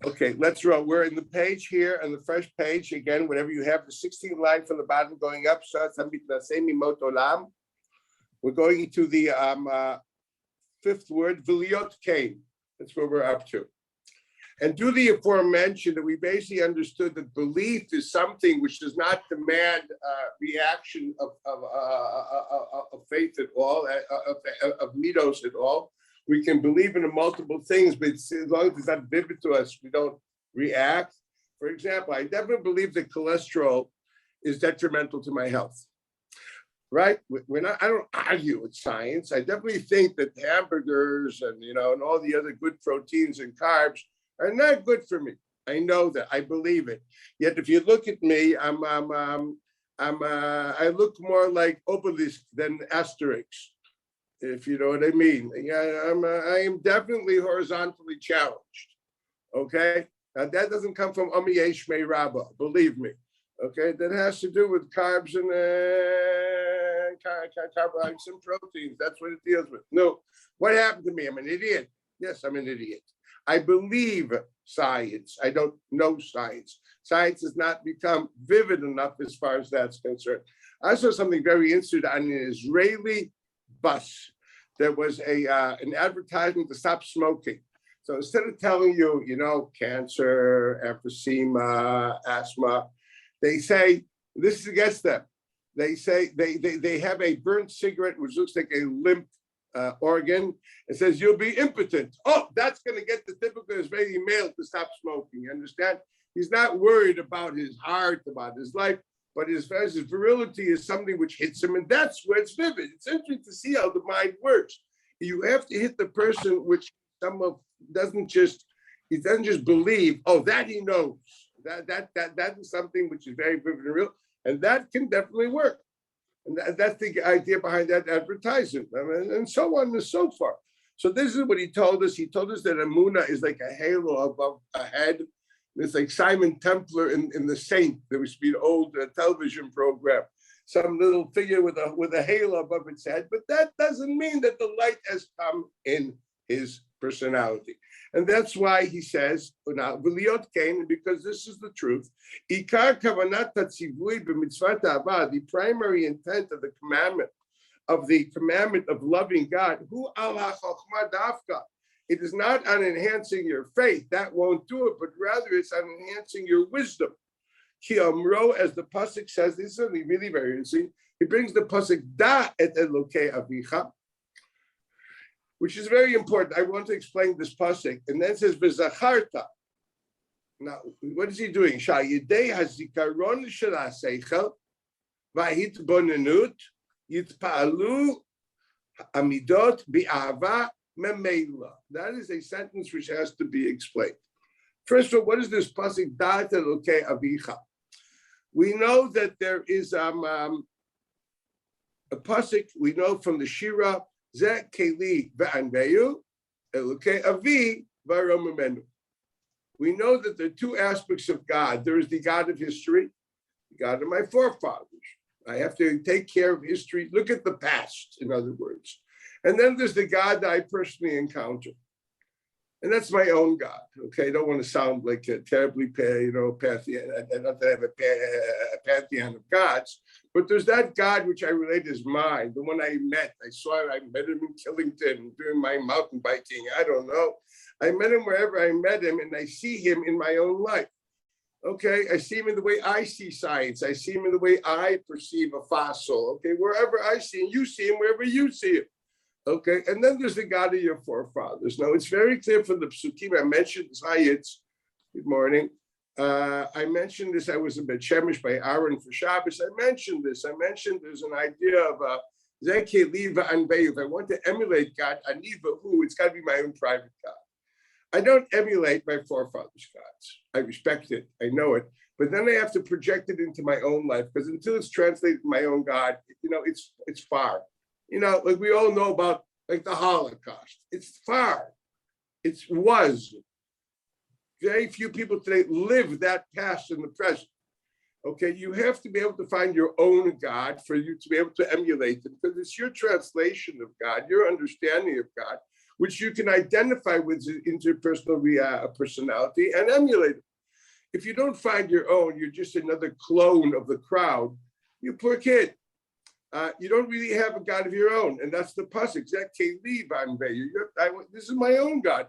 Okay, let's roll. We're in the page here, on the first page. Again, whatever you have, the 16th line from the bottom going up. We're going into the fifth word, Viliot Kain. That's where we're up to. And through the aforementioned, that we basically understood that belief is something which does not demand reaction of faith at all, of midos at all. We can believe in multiple things, but as long as it's not vivid to us, we don't react. For example, I definitely believe that cholesterol is detrimental to my health. Right? I don't argue with science. I definitely think that hamburgers and all the other good proteins and carbs are not good for me. I know that. I believe it. Yet, if you look at me, I look more like obelisk than Asterix, if you know what I mean. I am definitely horizontally challenged. Okay, now that doesn't come from Amiyesh Mei Rabba. Believe me. Okay, that has to do with carbs and carbohydrates and proteins. That's what it deals with. No, what happened to me? I'm an idiot. Yes, I'm an idiot. I believe science. I don't know science. Science has not become vivid enough as far as that's concerned. I saw something very interesting on an Israeli bus. There was an advertisement to stop smoking. So instead of telling you, cancer, emphysema, asthma, they say, this is against them. They say they have a burnt cigarette, which looks like a limp organ. It says, you'll be impotent. Oh, that's going to get the typical Israeli male to stop smoking. You understand? He's not worried about his heart, about his life, but as far as his virility is something which hits him, and that's where it's vivid. It's interesting to see how the mind works. You have to hit the person which doesn't just believe, that he knows. That is something which is very vivid and real, and that can definitely work. And that's the idea behind that advertisement, and so on and so forth. So this is what he told us. He told us that Emunah is like a halo above a head. It's like Simon Templar in The Saint. There used to be an old television program, some little figure with a halo above its head. But that doesn't mean that the light has come in his personality. And that's why he says, because this is the truth, the primary intent of the commandment of loving God, it is not on enhancing your faith, that won't do it, but rather it's on enhancing your wisdom. As the pasuk says, this is something really very interesting. He brings the pasuk da et elokei avicha, which is very important. I want to explain this pasuk, and then it says v'zacharta. Now, what is he doing? Sha'yidei hazikaron shel haseichel v'hitbonenut yitpa'alu amidot bi'ava memela. That is a sentence which has to be explained. First of all, what is this pasuk da elokei avicha? We know that there is a pasuk. We know from the Shiur. We know that there are two aspects of God. There is the God of history, the God of my forefathers. I have to take care of history, look at the past, in other words. And then there's the God that I personally encounter. And that's my own God. Okay, I don't want to sound like a terribly, pantheon. Not that I have a pantheon of gods, but there's that God which I relate as mine. The one I met, I met him in Killington during my mountain biking. I don't know. I met him wherever I met him, and I see him in my own life. Okay, I see him in the way I see science. I see him in the way I perceive a fossil. Okay, wherever I see him, you see him wherever you see him. Okay, and then there's the God of your forefathers. Now, it's very clear from the psukim. I mentioned Zayitz. Good morning. I mentioned this. I was a bit shemish by Aaron for Shabbos. I mentioned this. I mentioned there's an idea of Zeki Liva and Beyu. If I want to emulate God, Aniva, who it's got to be my own private God. I don't emulate my forefathers' gods. I respect it. I know it. But then I have to project it into my own life, because until it's translated to my own God, it's far. Like we all know about like the Holocaust. It's far. It was. Very few people today live that past in the present. Okay, you have to be able to find your own God for you to be able to emulate it, because it's your translation of God, your understanding of God, which you can identify with interpersonal personality and emulate it. If you don't find your own, you're just another clone of the crowd. You poor kid. You don't really have a God of your own, and that's the pasuk. This is my own God.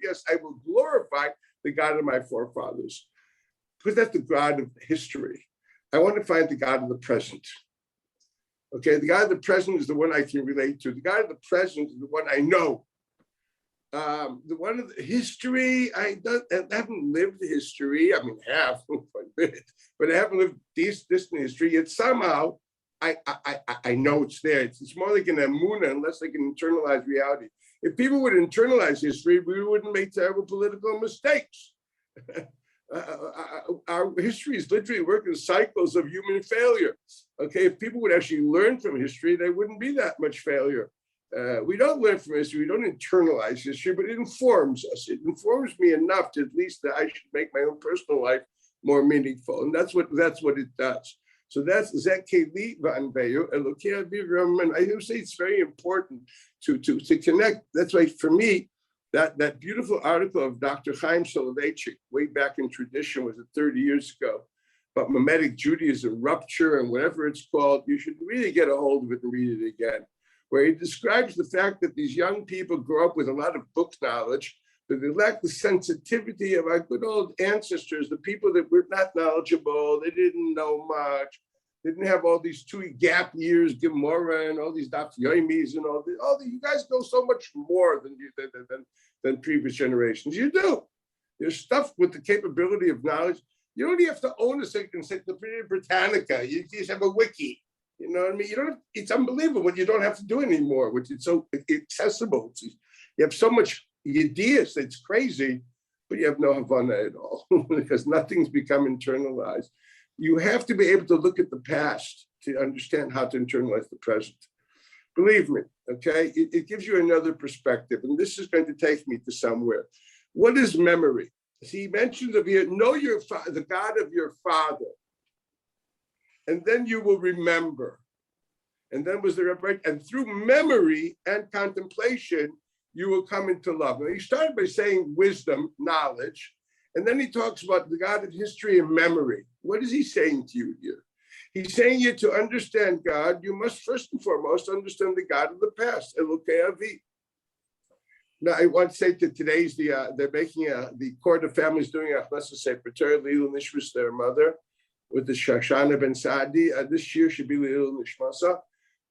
Yes, I will glorify the God of my forefathers, because that's the God of history. I want to find the God of the present. Okay, the God of the present is the one I can relate to. The God of the present is the one I know. The one of the history, I haven't lived history. I mean, half, but I haven't lived distant history. Yet somehow, I know it's there. It's more like an emunah, unless they can internalize reality. If people would internalize history, we wouldn't make terrible political mistakes. Our history is literally working cycles of human failure. Okay, if people would actually learn from history, there wouldn't be that much failure. We don't learn from history, we don't internalize history, but it informs us. It informs me enough to at least that I should make my own personal life more meaningful. And that's what it does. So that's Zekeli Vanveyu, and I do say it's very important to connect. That's why for me, that beautiful article of Dr. Chaim Soloveitchik, way back in tradition, was it 30 years ago, about Mimetic Judaism, rupture and whatever it's called, you should really get a hold of it and read it again, where he describes the fact that these young people grow up with a lot of book knowledge, but they lack the sensitivity of our good old ancestors, the people that were not knowledgeable, they didn't know much, they didn't have all these 2 gap years, Gemara, and all these Daf Yomis, and all the, you guys know so much more than previous generations. You do. You're stuffed with the capability of knowledge. You don't even have to own a Encyclopedia Britannica. You just have a wiki. You know what I mean? It's unbelievable what you don't have to do anymore, which is so accessible. You have so much ideas that's crazy, but you have no Havana at all because nothing's become internalized. You have to be able to look at the past to understand how to internalize the present. Believe me, okay? It gives you another perspective, and this is going to take me to somewhere. What is memory? See, he mentions of you, know the God of your father, and then you will remember. And then was the right, and through memory and contemplation, you will come into love. Now, he started by saying wisdom, knowledge, and then he talks about the God of history and memory. What is he saying to you here? He's saying you to understand God, you must first and foremost understand the God of the past, Elokei Avi. Now, I want to say that today's they're making the court of families doing a Achnasa Sefer Torah, Lilu Nishmas, their mother, with the Shoshana ben Saadi. This year should be Lilu Nishmasa.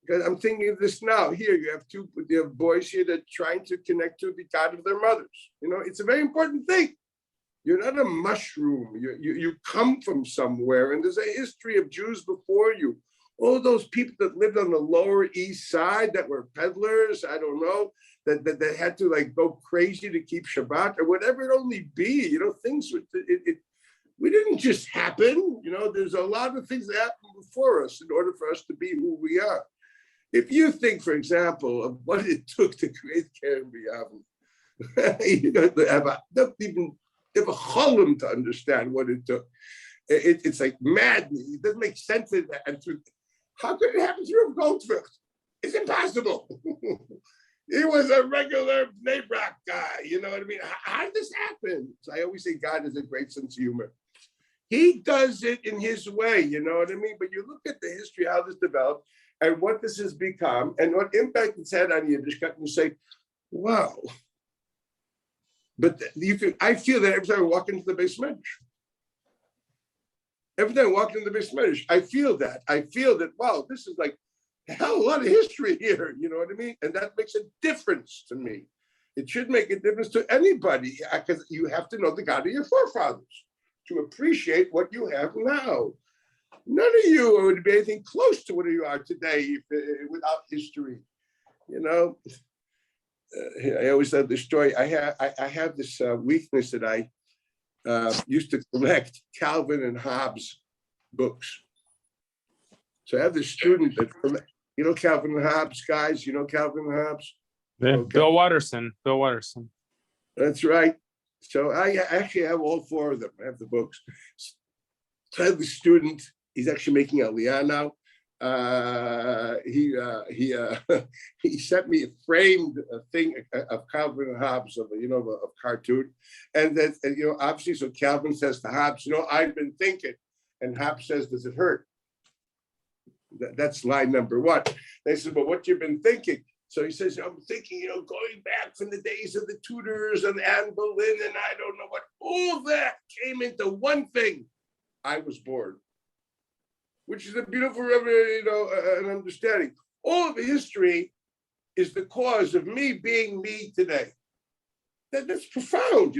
Because I'm thinking of this now. Here you have boys here that are trying to connect to the God of their mothers. You know, it's a very important thing. You're not a mushroom. You come from somewhere, and there's a history of Jews before you. All those people that lived on the Lower East Side that were peddlers, I don't know, that had to like go crazy to keep Shabbat or whatever it only be. You know, things we didn't just happen. You know, there's a lot of things that happened before us in order for us to be who we are. If you think, for example, of what it took to create Keren B'Yavin, you don't even have a cholim to understand what it took. It's like madness. It doesn't make sense. How could it happen through a Goldfish? It's impossible. He was a regular Bnei Brak guy. You know what I mean? How did this happen? So I always say God has a great sense of humor. He does it in his way. You know what I mean? But you look at the history, how this developed, and what this has become, and what impact it's had on Yiddishkeit, and you say, wow. But I feel that every time I walk into the Beis Medrash. Every time I walk into the Beis Medrash, I feel that. Wow, this is like a hell of a lot of history here. You know what I mean? And that makes a difference to me. It should make a difference to anybody, because you have to know the God of your forefathers to appreciate what you have now. None of you would be anything close to what you are today without history. You know, I always tell the story. I have this weakness that I used to collect Calvin and Hobbes books. So I have this student that, you know, Calvin and Hobbes, guys. You know Calvin and Hobbes. Yeah, okay. Bill Watterson. That's right. So I actually have all 4 of them. I have the books. So I have the student. He's actually making Aliyah now. he sent me a framed thing of Calvin and Hobbes of of cartoon, and that obviously, so Calvin says to Hobbes, I've been thinking, and Hobbes says, does it hurt? That's line number one. They said, well, what you've been thinking? So he says, I'm thinking, going back from the days of the Tudors and Anne Boleyn, and I don't know what, all that came into one thing. I was born, which is a beautiful, an understanding. All of history is the cause of me being me today. That's profound,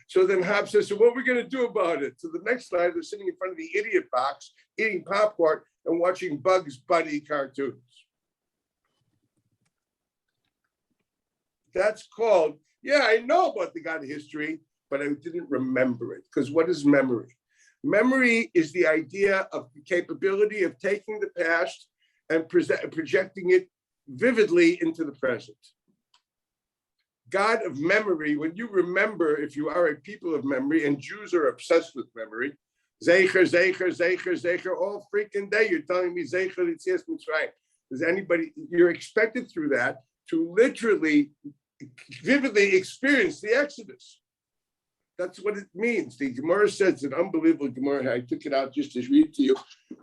So then Hobbes says, so what are we going to do about it? So the next slide, they're sitting in front of the idiot box, eating popcorn and watching Bugs Bunny cartoons. That's called, I know about the God of history, but I didn't remember it. Because what is memory? Memory is the idea of the capability of taking the past and projecting it vividly into the present. God of memory, when you remember, if you are a people of memory, and Jews are obsessed with memory, Zecher, Zecher, Zecher, Zecher, all freaking day, you're telling me Zecher, Yetzias Mitzrayim. Does anybody, you're expected through that to literally, vividly experience the Exodus. That's what it means. The Gemara says, an unbelievable Gemara. I took it out just to read to you.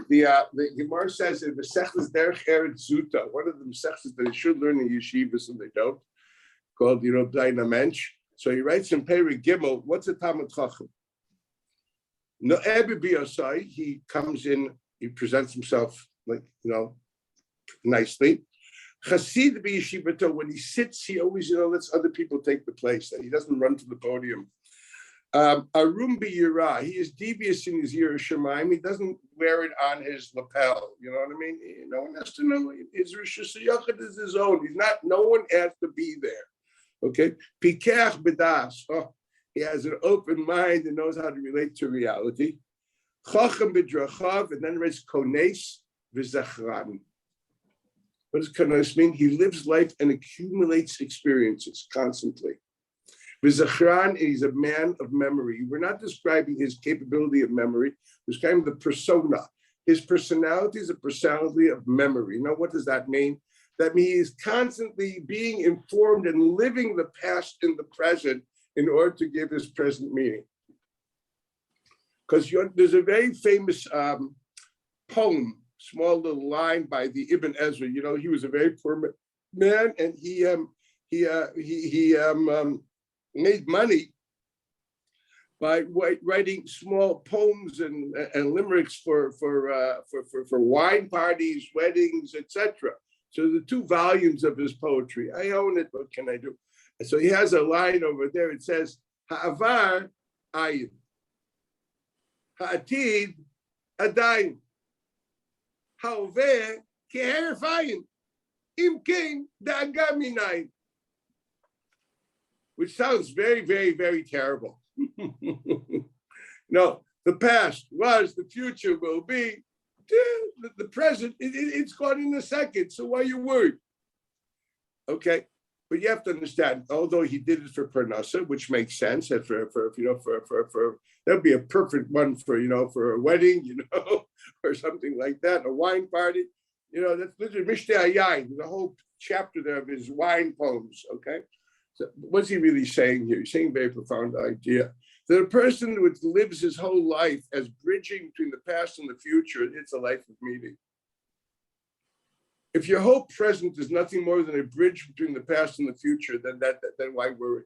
The Gemara says in Mesechus Derech Eretz Zuta, one of the Mesechus that they should learn in yeshivas and they don't, called Daina Mensch. So he writes in Perek Gimel, what's a Talmud Chacham? No'eh b'yosai, he comes in, he presents himself nicely. Chassid b'yeshivato, when he sits, he always lets other people take the place. That he doesn't run to the podium. Arum b'yirah, he is devious in his Yiras Shamayim. He doesn't wear it on his lapel. You know what I mean? No one has to know. His Rosh Hashanah is his own. He's not. No one has to be there. Okay. Pikach b'das. Oh, he has an open mind and knows how to relate to reality. Chacham b'drachav, and then writes kones v'zachran. What does kones mean? He lives life and accumulates experiences constantly. V'zachran, he's a man of memory. We're not describing his capability of memory. We're describing the persona. His personality is a personality of memory. Now, what does that mean? That means he's constantly being informed and living the past in the present in order to give his present meaning. Because there's a very famous poem, small little line by the Ibn Ezra. He was a very poor man, and he made money by writing small poems and limericks for wine parties, weddings, etc. So the 2 volumes of his poetry. I own it. What can I do? And so he has a line over there. It says, Ha'avar ayin, ha'atid adayin, ha'oveh ke'heref ayin, im kein da'aga minayin. Which sounds very, very, very terrible. No, the past was, the future will be, the present, it's gone in a second. So why are you worried? Okay, but you have to understand, although he did it for Parnassa, which makes sense, and that'd be a perfect one for a wedding, or something like that, a wine party. That's literally Mishteh Hayayin, the whole chapter there of his wine poems. Okay. So what's he really saying here? He's saying a very profound idea. That a person who lives his whole life as bridging between the past and the future, it's a life of meaning. If your whole present is nothing more than a bridge between the past and the future, then why worry?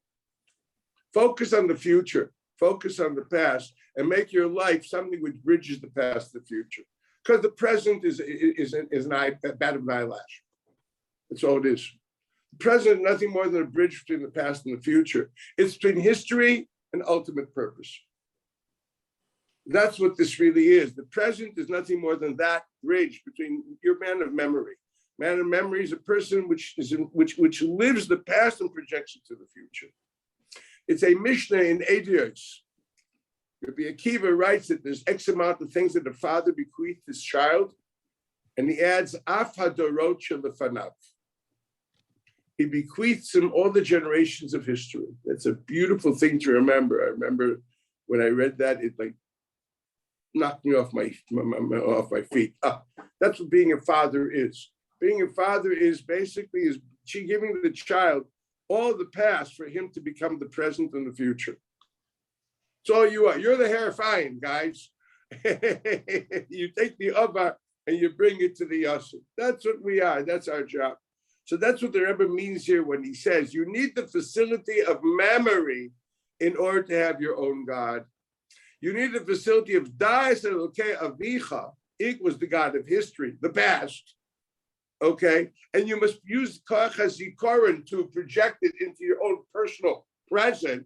Focus on the future, focus on the past, and make your life something which bridges the past to the future. Because the present is a bat of an eyelash. That's all it is. The present is nothing more than a bridge between the past and the future. It's between history and ultimate purpose. That's what this really is. The present is nothing more than that bridge between your man of memory. Man of memory is a person which lives the past and projects it to the future. It's a Mishnah in Eidos. Rabbi Akiva writes that there's X amount of things that the father bequeathed his child, and he adds Af Hadorot Shelefanav. He bequeaths him all the generations of history. That's a beautiful thing to remember. I remember when I read that, knocked me off my feet. That's what being a father is. Being a father is basically she giving the child all the past for him to become the present and the future. That's all you are. You're the Herifying, guys. You take the Ava and you bring it to the Yassin. That's what we are. That's our job. So that's what the Rebbe means here when he says you need the facility of memory in order to have your own God. You need the facility of Da'as Elokei Avicha, equals the God of history, the past. Okay, and you must use Koach HaZikaron to project it into your own personal present,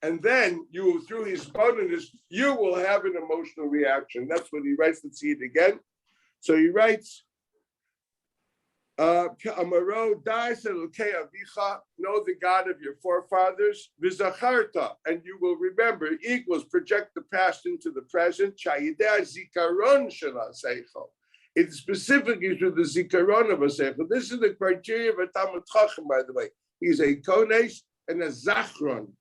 and then you, through his bonus, you will have an emotional reaction. That's what he writes. Let's see it again. So he writes, Amaro Da'as Elokei Avicha, know the God of your forefathers, V'zacharta, and you will remember, equals project the past into the present, Shayidei Zikaron Shela. It's specifically through the Zikaron of a Seichel. This is the criteria of a Talmud Chacham, by the way. He's a Konesh and a Zachron.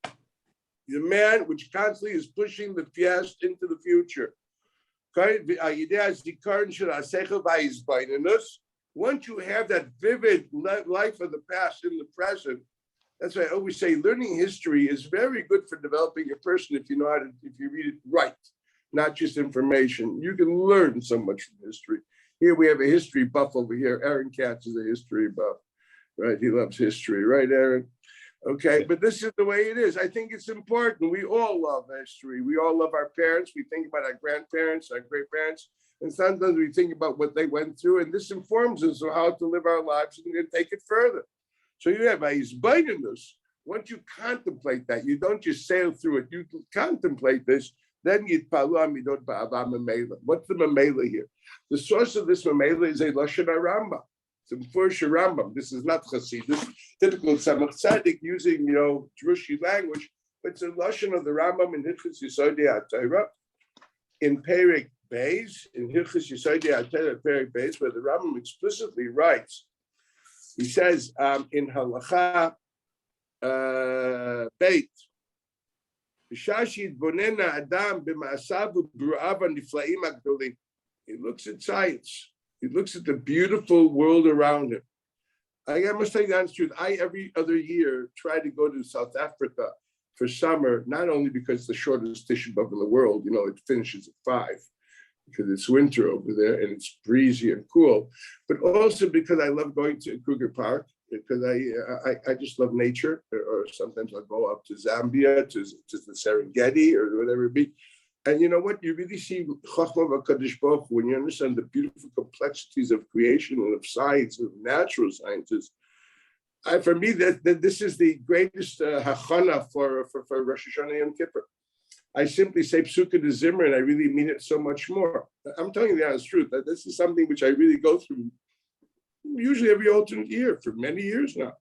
The man which constantly is pushing the past into the future. Once you have that vivid life of the past in the present, that's why I always say learning history is very good for developing a person if you know how to, if you read it right. Not just information. You can learn so much from history. Here we have a history buff over here. Aaron Katz is a history buff, right? He loves history, right, Aaron? Okay, but this is the way it is. I think it's important. We all love history. We all love our parents. We think about our grandparents, our great-parents, and sometimes we think about what they went through, and this informs us of how to live our lives and then take it further. So you have a Yisbainus. Once you contemplate that, you don't just sail through it. You contemplate this. Then Yitpalu Amidot Ba'ava Memela. What's the Memela here? The source of this Memela is a Lashon HaRambam. It's a Mefurish Rambam. This is not Chassidus. Typical Tzemach Tzedek using, Drushi language, but it's a Lashon of the Rambam in Hilchos Yesodei HaTorah, in Perek Beis, in Hilchos Yesodei HaTorah, Perek Beis, where the Rambam explicitly writes, he says in Halacha Beit, he looks at science. He looks at the beautiful world around him. I must tell you the honest truth. I, every other year, try to go to South Africa for summer, not only because it's the shortest Tisha B'Av in the world, it finishes at 5, because it's winter over there and it's breezy and cool, but also because I love going to Kruger Park, because I just love nature, or sometimes I'll go up to Zambia, to the Serengeti, or whatever it be. And you know what? You really see Chachma v'Kadosh Baruch Hu when you understand the beautiful complexities of creation and of science, of natural sciences. For me, that this is the greatest hachana for Rosh Hashanah Yom Kippur. I simply say Psukkah de Zimmer, and I really mean it so much more. I'm telling you the honest truth. That this is something which I really go through usually every alternate year for many years now.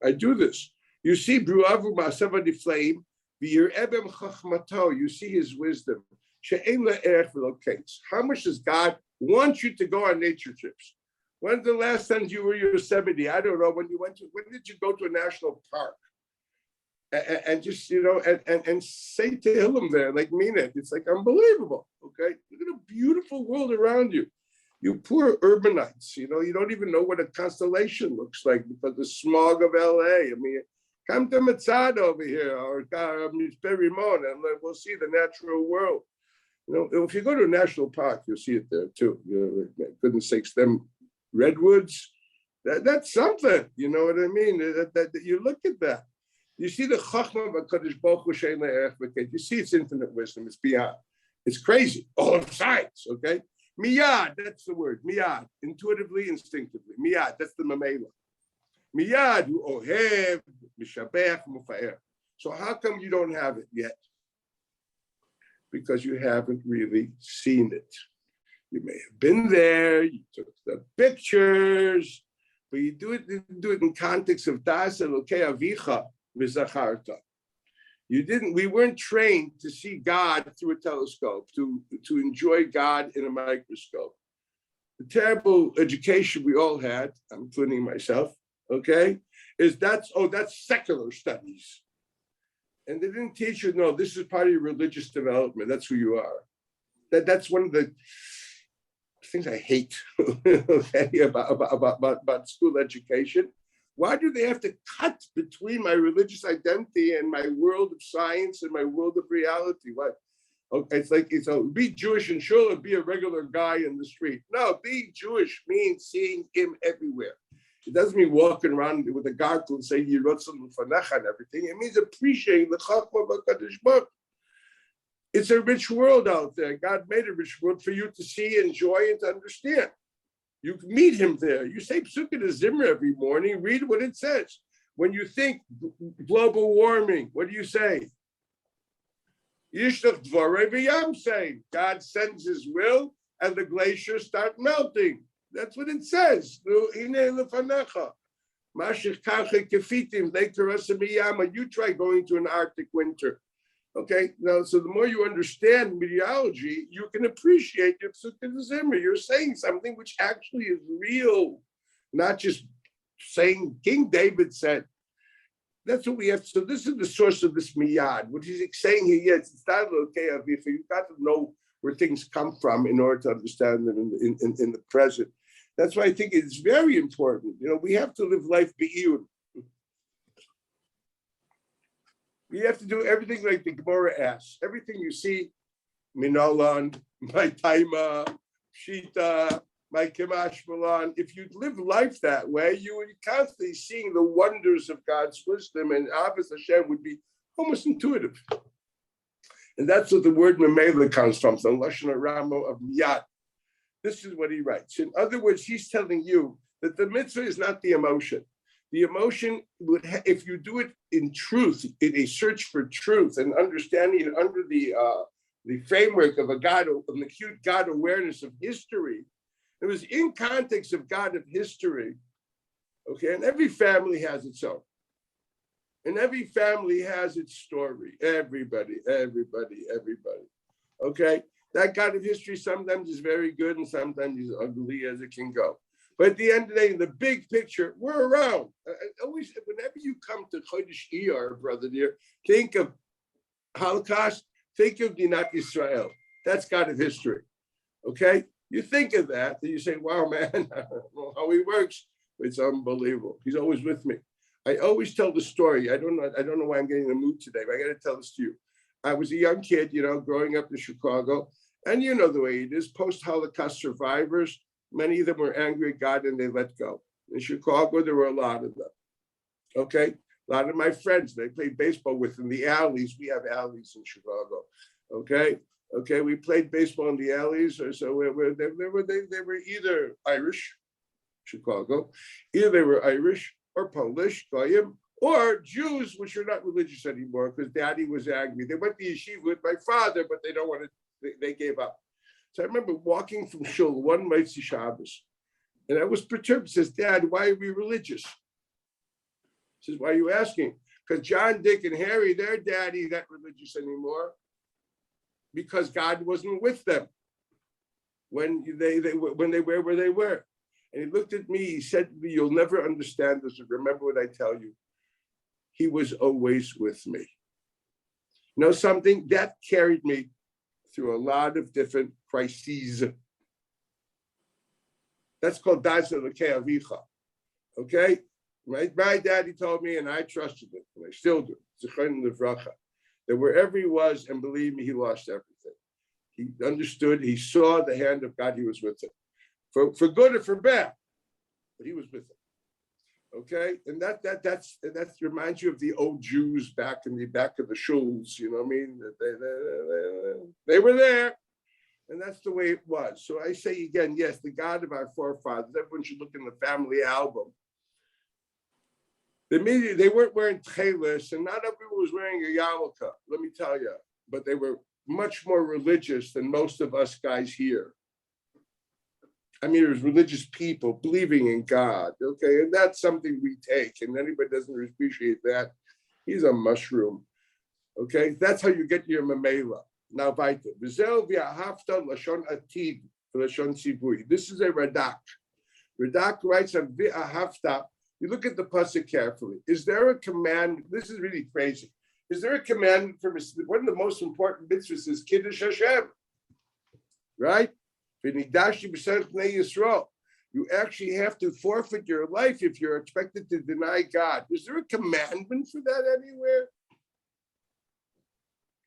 I do this. You see, Bruavu Ma'asava di Flame, V'yir'ebem Chachmato, you see his wisdom. She'ein le'erech v'lo kates. How much does God want you to go on nature trips? When's the last time you were in Yosemite? I don't know. When did you go to a national park? And just, and say Tehillim there, like mean it. It's like unbelievable, okay? Look at a beautiful world around you. You poor urbanites, you don't even know what a constellation looks like because the smog of LA. I mean, come to Matzad over here or Rimon, and we'll see the natural world. If you go to a national park, you'll see it there too. Goodness sakes, them redwoods, that's something. You know what I mean? That you look at that. You see the Chachma v'Kadosh Baruch Hu she'ein le'erech v'kates. You see its infinite wisdom. It's beyond. It's crazy. All of science, okay? Miyad, that's the word. Miyad, intuitively, instinctively. Miyad, that's the mamela. Miyad, hu ohev, mishabech, mufa'er. So how come you don't have it yet? Because you haven't really seen it. You may have been there, you took the pictures, but you do it in context of Da'as Elokei Avicha v'Zacharta. We weren't trained to see God through a telescope, to enjoy God in a microscope. The terrible education we all had, I'm including myself, okay, that's secular studies. And they didn't teach you, no, this is part of your religious development. That's who you are. That's one of the things I hate okay, about school education. Why do they have to cut between my religious identity and my world of science and my world of reality? What? Okay, it's be Jewish and shul or be a regular guy in the street. No, being Jewish means seeing him everywhere. It doesn't mean walking around with a gargle and saying Yirotzim Fanecha and everything. It means appreciating the Chachma B'Kadosh Baruch. It's a rich world out there. God made a rich world for you to see, enjoy, and to understand. You can meet him there. You say Psukkah to Zimmer every morning, read what it says. When you think global warming, what do you say? Yishtach Dvorei V'Yam say, God sends his will and the glaciers start melting. That's what it says. You try going to an Arctic winter. Okay, now, so the more you understand meteorology, you can appreciate your Psukkah Zimmer. You're saying something which actually is real, not just saying King David said. That's what we have. So this is the source of this miyad. What he's saying here, yes, it's not okay. You've got to know where things come from in order to understand them in the present. That's why I think it's very important. We have to live life be'iyun. We have to do everything like the Gemara asks. Everything you see, Minolan, my Taima, Shita, my Kimash Milan. If you live life that way, you would constantly seeing the wonders of God's wisdom, and Ahavat Hashem would be almost intuitive. And that's what the word Memela comes from, the Lashon Ramo of Miyad. This is what he writes. In other words, he's telling you that the mitzvah is not the emotion. The emotion would, if you do it in truth, in a search for truth and understanding it under the framework of an acute God awareness of history, it was in context of God of history. Okay, and every family has its own, and every family has its story. Everybody. Okay, that God of history sometimes is very good and sometimes he's ugly as it can go. But at the end of the day, in the big picture, we're around. Always, whenever you come to Chodesh Iyar, brother dear, think of Holocaust, think of Dinat Israel. That's God of history. Okay? You think of that, and you say, wow, man, I don't know how he works. It's unbelievable. He's always with me. I always tell the story. I don't know why I'm getting in the mood today, but I got to tell this to you. I was a young kid, growing up in Chicago, and you know the way it is, post-Holocaust survivors. Many of them were angry at God and they let go. In Chicago, there were a lot of them. Okay? A lot of my friends, they played baseball with in the alleys. We have alleys in Chicago. Okay, we played baseball in the alleys. So they were either Irish, Chicago, either they were Irish or Polish, Goyim, or Jews, which are not religious anymore because daddy was angry. They went to yeshiva with my father, but they don't want to, they gave up. So I remember walking from shul one Motzi Shabbos, and I was perturbed. He says, Dad, why are we religious? He says, why are you asking? Because John, Dick, and Harry, their daddy, not religious anymore, because God wasn't with them when they were where they were. And he looked at me, he said to me, you'll never understand this, remember what I tell you. He was always with me. You know something? That carried me through a lot of different crises. That's called Dasa L'Kei Avicha. Okay? My daddy told me, and I trusted him, and I still do, Zichron Livracha, that wherever he was, and believe me, he lost everything. He understood, he saw the hand of God, he was with him. For good or for bad, but he was with him. Okay, and that reminds you of the old Jews back in the back of the shuls. You know what I mean? They were there, and that's the way it was. So I say again, yes, the God of our forefathers. Everyone should look in the family album. They weren't wearing tchelis, and not everyone was wearing a yarmulke. Let me tell you, but they were much more religious than most of us guys here. I mean, it was religious people believing in God, okay? And that's something we take, and anybody doesn't appreciate that, he's a mushroom, okay? That's how you get your memela. Now, weiter. V'zeu v'ahavta lashon atid v'lashon tzivui. This is a Radak. Radak writes on v'ahavta. You look at the pasuk carefully. Is there a command? This is really crazy. Is there a command for one of the most important mitzvahs is Kiddush Hashem? right? You actually have to forfeit your life if you're expected to deny God. Is there a commandment for that anywhere?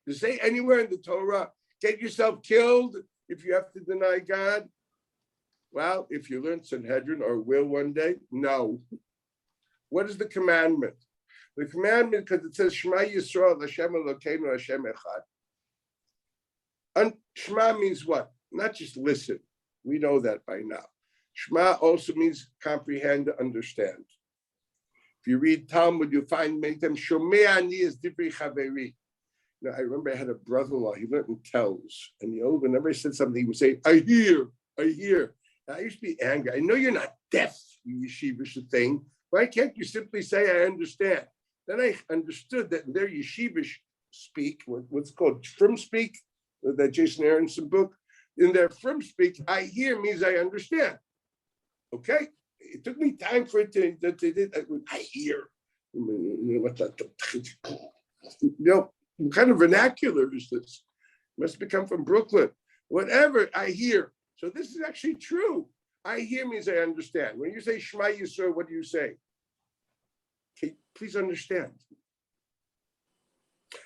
Does it say anywhere in the Torah, get yourself killed if you have to deny God? Well, if you learn Sanhedrin or will one day, no. What is the commandment? The commandment, because it says Shema Yisrael, Hashem Elokeinu, Hashem Echad. And Shema means what? Not just listen. We know that by now. Shema also means comprehend, understand. If you read Talmud, you'll find many times Shomei ani is divrei chaveri. Now, I remember I had a brother-in-law. He learned in tells, and whenever I said something, he would say, "I hear, I hear." And I used to be angry. I know you're not deaf, you yeshivish thing. Why can't you simply say, "I understand"? Then I understood that in their yeshivish speak, what's called frum speak, that Jason Aronson book. In their frum speak, I hear means I understand. Okay, it took me time for it to I hear. What kind of vernacular is this? It must have come from Brooklyn. Whatever, I hear. So this is actually true. I hear means I understand. When you say Shema Yisrael, what do you say? Okay, please understand.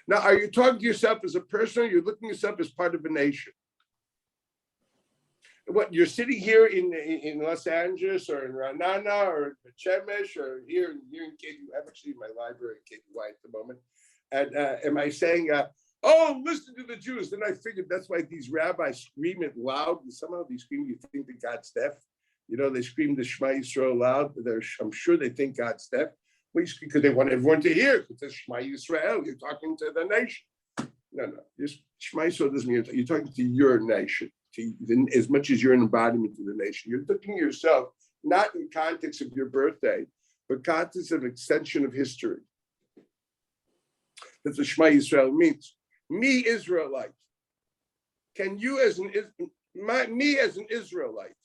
Now, are you talking to yourself as a person, or you're looking at yourself as part of a nation? What, you're sitting here in Los Angeles or in Ranana or Chemesh or here in KU? I'm actually in my library in KUY at the moment. And am I saying, oh, listen to the Jews? Then I figured that's why these rabbis scream it loud. And somehow they scream, you think that God's deaf. They scream the Shema Yisrael loud. I'm sure they think God's deaf. Because they want everyone to hear. It says Shema Yisrael. You're talking to the nation. No. Just Shema Yisrael doesn't mean you're talking to your nation. As much as you're an embodiment of the nation. You're looking at yourself, not in context of your birthday, but context of extension of history. That's what Shema Yisrael means. Me, Israelite. Can you, me as an Israelite,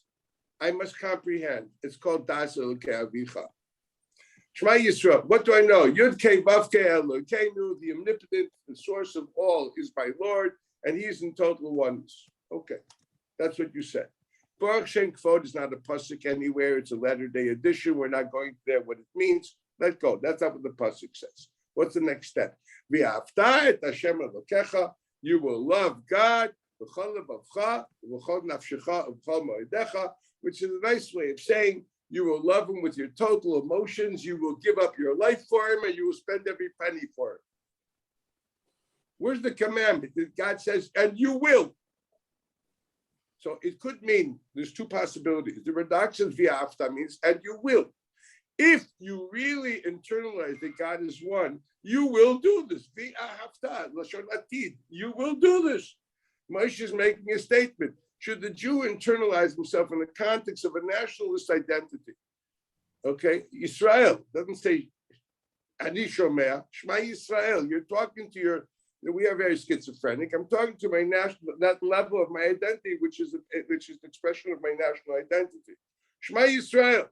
I must comprehend. It's called Das Elokei Avicha. Shema Yisrael, what do I know? Yud Kei Vav Kei Elokeinu, the omnipotent, the source of all is my Lord, and he is in total oneness. Okay, that's what you said. Baruch Shem Kvod is not a pasuk anywhere. It's a latter-day edition. We're not going there. What it means, let go. That's not what the pasuk says. What's the next step? V'ahavta et Hashem Elokecha. You will love God, v'chol lebavcha, v'chol nafshecha, v'chol moedecha, which is a nice way of saying you will love him with your total emotions. You will give up your life for him, and you will spend every penny for him. Where's the commandment? God says, and you will. So it could mean, there's two possibilities. The Radak says v'ahavta means, and you will. If you really internalize that God is one, you will do this. V'ahavta, lashon atid. You will do this. Moshe is making a statement. Should the Jew internalize himself in the context of a nationalist identity? Okay, Israel doesn't say Ani Shomea, Shema Yisrael. You're talking to your. We are very schizophrenic. I'm talking to my national, that level of my identity, which is the expression of my national identity. Shema Yisrael.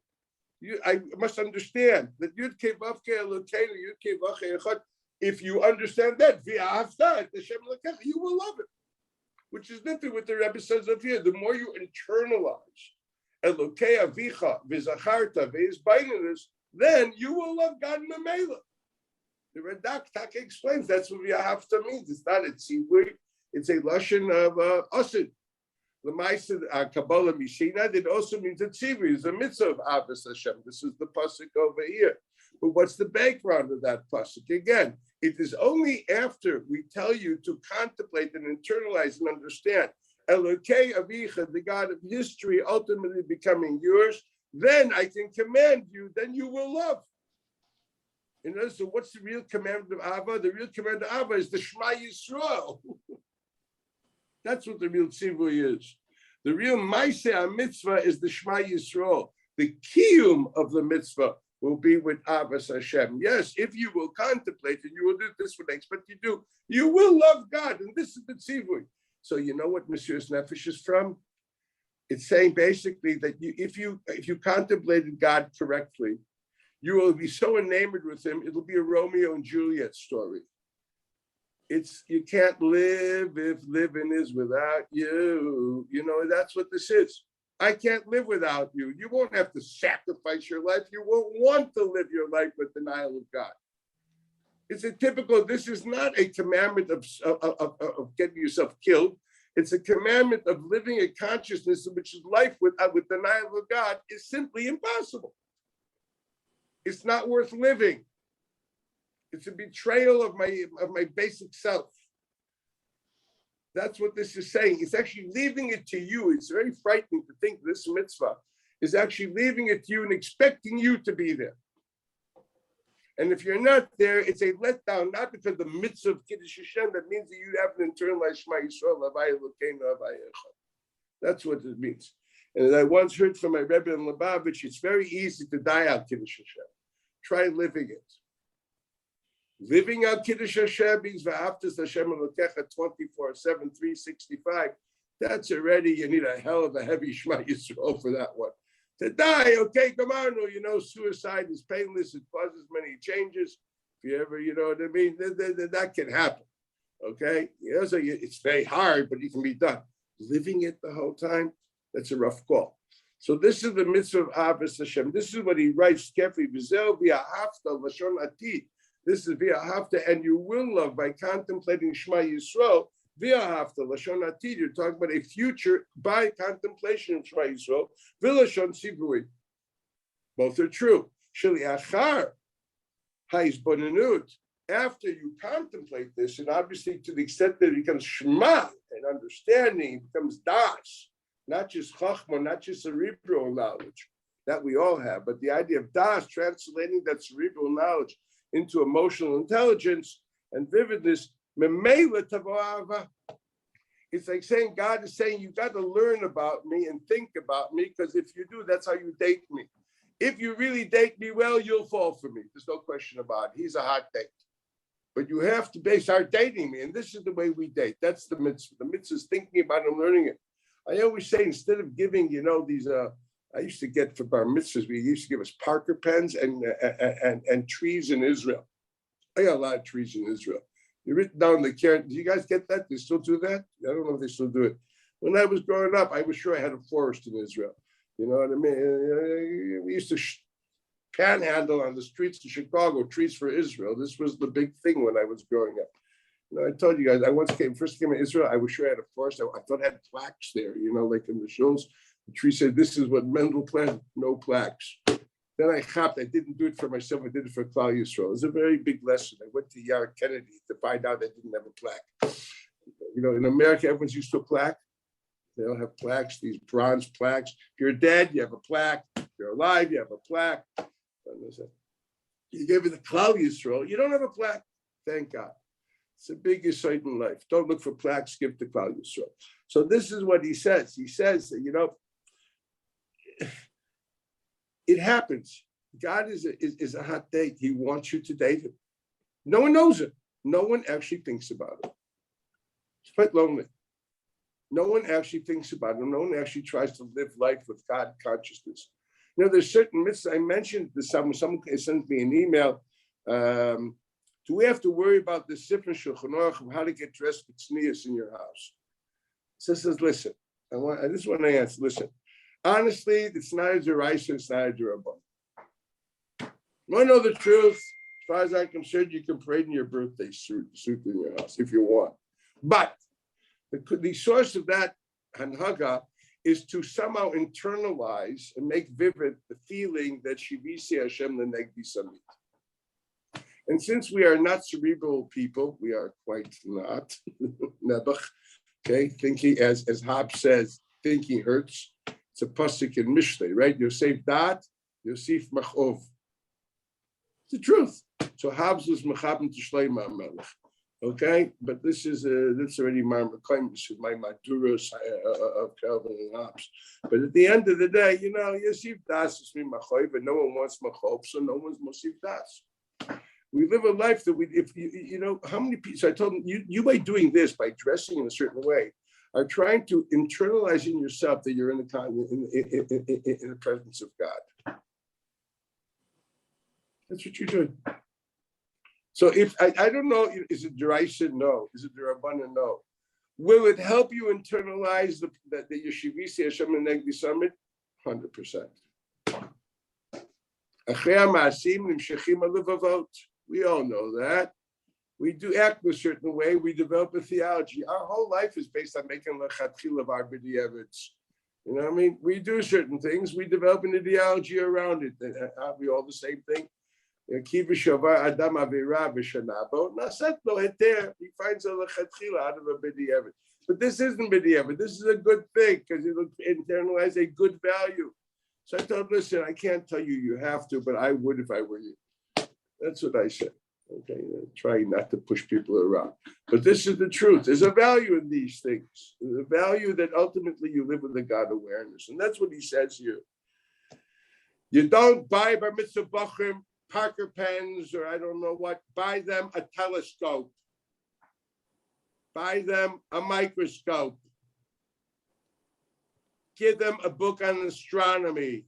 I must understand that Yud Kei Vav Kei Elokeinu, Yud Kei Vav Kei Echad. If you understand that, v'ahavta et Hashem Elokecha, you will love it. Which is different what the Rebbe says of here. The more you internalize Elokei Avicha v'zacharta v'izbaininus, then you will love God Mamela. The Radak Taka explains that's what v'ahavta means. It's not a tzivui, it's a lashon of asid. The Ma'aseh Kabbalah Mishina, it also means a tzivui, it's a mitzvah of Avos Hashem. This is the pasuk over here. But what's the background of that pasuk? Again, it is only after we tell you to contemplate and internalize and understand Elokei Avicha, the God of history, ultimately becoming yours, then I can command you, then you will love. So what's the real commandment of Ava? The real commandment of Ava is the Shema Yisrael. That's what the real tzivui is. The real Maaseh mitzvah is the Shema Yisrael. The kiyum of the mitzvah will be with Avos Hashem. Yes, if you will contemplate and you will do this what I expect you to do, you will love God. And this is the tzivui. So you know what Mesiras Nefesh is from? It's saying basically that if you contemplated God correctly, you will be so enamored with him, it'll be a Romeo and Juliet story. It's you can't live if living is without you. That's what this is. I can't live without you. You won't have to sacrifice your life. You won't want to live your life with denial of God. It's a typical, this is not a commandment of getting yourself killed. It's a commandment of living a consciousness in which is life with denial of God is simply impossible. It's not worth living. It's a betrayal of my basic self. That's what this is saying. It's actually leaving it to you. It's very frightening to think this mitzvah is actually leaving it to you and expecting you to be there. And if you're not there, it's a letdown, not because the mitzvah of Kiddush Hashem, that means that you haven't internalized Shema Yisrael, Havaya Elokeinu, Havaya Echad. That's what it means. And as I once heard from my Rebbe in Lubavitch, it's very easy to die out Kiddush Hashem. Try living it. Living out Kiddush Hashem means V'aftas Hashem Elokecha 24/7, 365. That's already, you need a hell of a heavy Shema Yisrael for that one. To die, okay, come on, suicide is painless, it causes many changes. If you ever, what I mean, that can happen, okay? So it's very hard, but it can be done. Living it the whole time, that's a rough call. So this is the mitzvah of Ahavat Hashem. This is what he writes carefully. V'zeh v'ahavta lashon atid. This is v'ahavta, and you will love by contemplating Shema Yisrael. V'ahavta lashon atid. You're talking about a future by contemplation of Shema Yisrael. V'lashon sivui. Both are true. Sheli achar ha'izbonenut. After you contemplate this, and obviously to the extent that it becomes Shema and understanding, it becomes das. Not just chachma, not just cerebral knowledge that we all have, but the idea of das, translating that cerebral knowledge into emotional intelligence and vividness. It's like saying, God is saying, you got to learn about me and think about me, because if you do, that's how you date me. If you really date me well, you'll fall for me. There's no question about it. He's a hot date. But you have to start dating me, and this is the way we date. That's the mitzvah. The mitzvah is thinking about it and learning it. I always say, instead of giving, these, I used to get for bar mitzvahs, we used to give us Parker pens and trees in Israel. I got a lot of trees in Israel. You written down the carrot. Do you guys get that? They still do that? I don't know if they still do it. When I was growing up, I was sure I had a forest in Israel. You know what I mean? We used to panhandle on the streets of Chicago, trees for Israel. This was the big thing when I was growing up. I told you guys, I first came to Israel, I was sure I had a forest. I thought I had plaques there, like in the shuls. The tree said, this is what Mendel planted, no plaques. Then I hopped, I didn't do it for myself, I did it for Klal Yisrael. It was a very big lesson. I went to Yar Kennedy to find out I didn't have a plaque. In America, everyone's used to a plaque. They don't have plaques, these bronze plaques. If you're dead, you have a plaque. If you're alive, you have a plaque. You gave it to Klal Yisrael, you don't have a plaque. Thank God. It's the biggest sight in life. Don't look for plaques, give to Klal Yisrael. So this is what he says. He says, it happens. God is a hot date. He wants you to date him. No one knows it. No one actually thinks about it. It's quite lonely. No one actually thinks about it. No one actually tries to live life with God consciousness. There's certain myths. I mentioned this. Someone sent me an email. Do we have to worry about the Sifra Shulchan Aruch of how to get dressed with tznius in your house? So says, listen, this is what I answer. Listen, honestly, it's not a deraisa, it's not a derabban. You want to know the truth? As far as I'm concerned, you can parade in your birthday suit in your house if you want. But the source of that hanhaga is to somehow internalize and make vivid the feeling that Shivisi Hashem Lenegdi Samit. And since we are not cerebral people, we are quite not, Nebuch, okay, thinking, as Hab says, thinking hurts. It's a pasuk in Mishlei, right? Yosef Dat, Yosef Machov. It's the truth. So Hab's was Machabim Tishleima Melech. Okay, but this is that's already my Maduros of Calvin and Hobbes. But at the end of the day, Yosef Das is me Machoy, but no one wants Machob, so no one's Mosif Das. We live a life that how many people, so I told them, you by doing this, by dressing in a certain way, are trying to internalize in yourself that you're in the presence of God. That's what you're doing. So if I don't know, is it Deraisa? No. Is it Derabana? No. Will it help you internalize the Yeshivisi Hashem Negdi Summit? 100%. We all know that. We do act in a certain way. We develop a theology. Our whole life is based on making lechatchil of our b'di'evitz. You know what I mean? We do certain things. We develop an ideology around it. Aren't we all the same thing? He finds a lechatchila out of a b'di'evitz. But this isn't b'di'evitz. This is a good thing because it will internalize a good value. So I told him, listen, I can't tell you you have to, but I would if I were you. That's what I said. Okay, try not to push people around. But this is the truth. There's a value in these things. There's a value that ultimately you live with the God awareness. And that's what he says here. You don't buy bar mitzvah bachrim, Parker pens, or I don't know what. Buy them a telescope. Buy them a microscope. Give them a book on astronomy,